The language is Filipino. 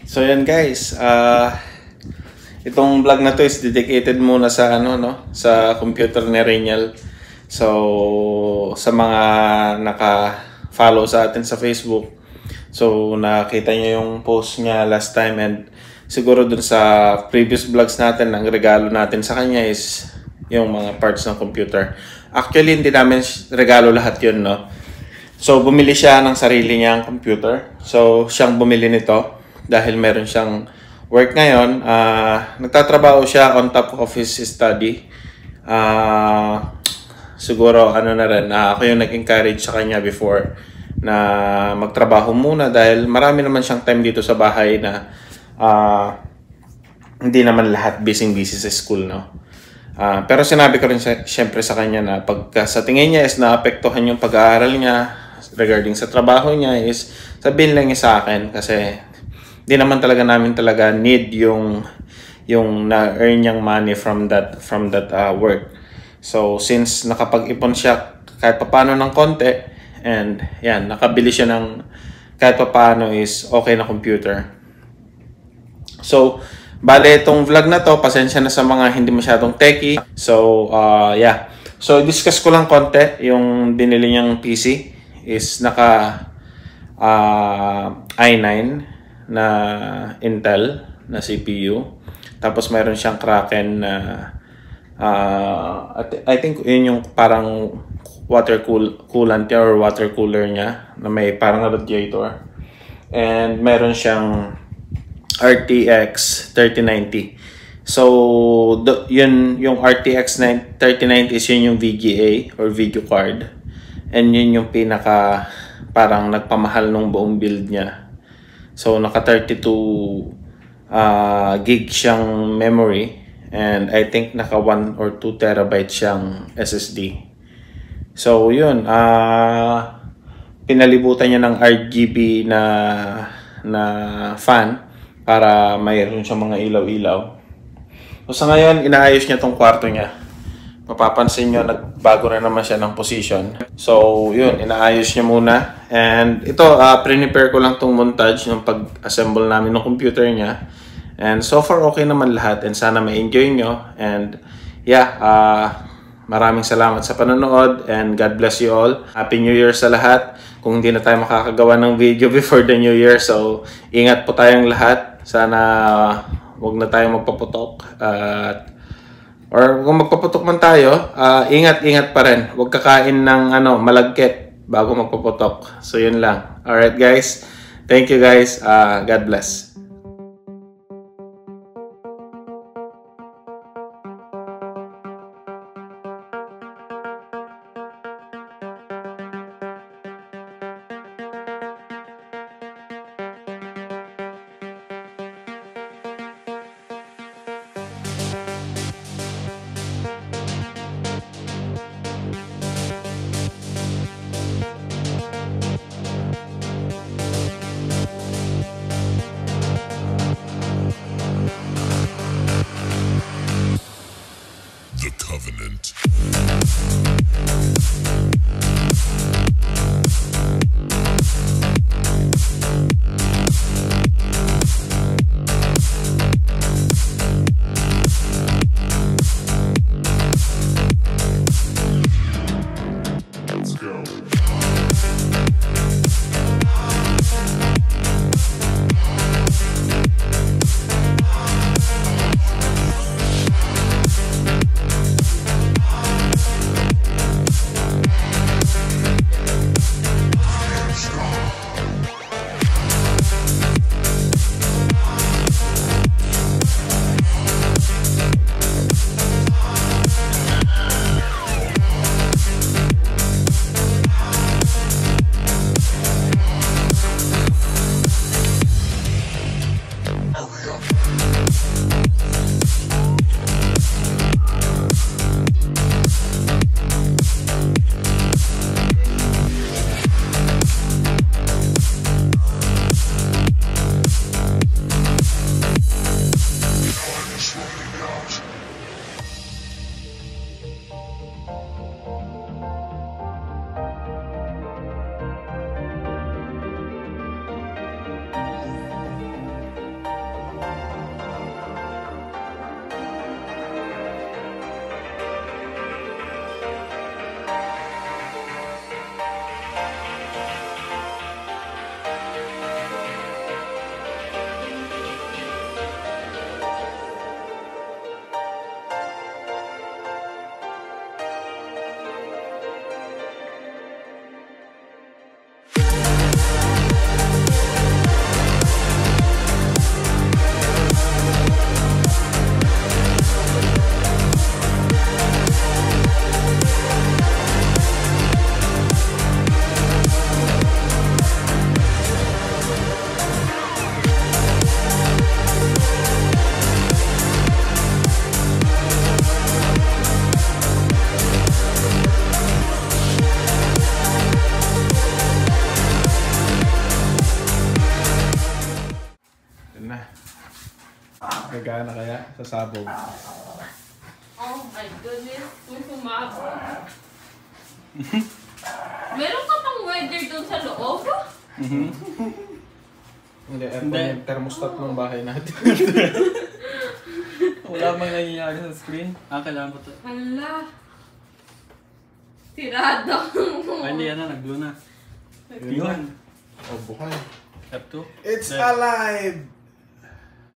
So yan guys, itong vlog na to is dedicated muna sa sa computer ni Renyal. So sa mga naka-follow sa atin sa Facebook, so nakita niyo yung post niya last time, and siguro dun sa previous vlogs natin, ang regalo natin sa kanya is yung mga parts ng computer. Actually hindi namin regalo lahat yun, no? So bumili siya ng sarili niyang computer. So siyang bumili nito dahil meron siyang work ngayon. Nagtatrabaho siya on top of his study. Siguro na rin, ako yung nag-encourage sa kanya before na magtrabaho muna dahil marami naman siyang time dito sa bahay na hindi naman lahat busy sa school, no? Pero sinabi ko rin siyempre sa kanya na pagka sa tingin niya is naapektuhan yung pag-aaral niya regarding sa trabaho niya, is sabihin lang niya sa akin, kasi di naman talaga namin need yung na-earn niyang money from that work. So since nakapag-ipon siya kahit papaano ng konti, and yan, nakabili siya ng kahit papaano is okay na computer. So bale itong vlog na to, pasensya na sa mga hindi masyadong techie. So yeah, so discuss ko lang konti yung binili niyang PC is naka i9 na Intel na CPU. Tapos mayroon siyang Kraken na I think yun yung parang coolant or water cooler niya na may parang radiator. And meron siyang RTX 3090. So yun yung RTX 3090 is yun yung VGA or video card. And yun yung pinaka parang nagpamahal nung buong build niya. So naka 32 gig siyang memory, and I think naka 1 or 2 terabytes siyang SSD. So yun, pinalibutan niya ng RGB na fan para mayroon siyang mga ilaw-ilaw. So sa ngayon, inaayos niya tong kwarto niya. Mapapansin nyo, nagbago na naman siya ng position. So, yun, inaayos niya muna. And ito, prepare ko lang tong montage ng pag-assemble namin ng computer niya. And so far, okay naman lahat. And sana ma-enjoy nyo. And yeah, maraming salamat sa panonood. And God bless you all. Happy New Year sa lahat. Kung hindi na tayo makakagawa ng video before the New Year. So, ingat po tayong lahat. Sana wag na tayo magpaputok. Or kung magpaputok man tayo, ingat-ingat pa rin. Huwag kakain ng malagkit bago magpaputok. So yun lang. Alright guys. Thank you guys. God bless. na. Gagana kaya sa sabog. Oh my goodness, kung sumabog. Meron ka pang weather doon sa loob? Hindi, aircon yung thermostat ng bahay natin. Wala mang nangyayari sa screen. Kailangan ko to. Hala. Tirado. Hindi yan na, nag-blue na. Yun. Oh, buhay. F2. It's Then, alive!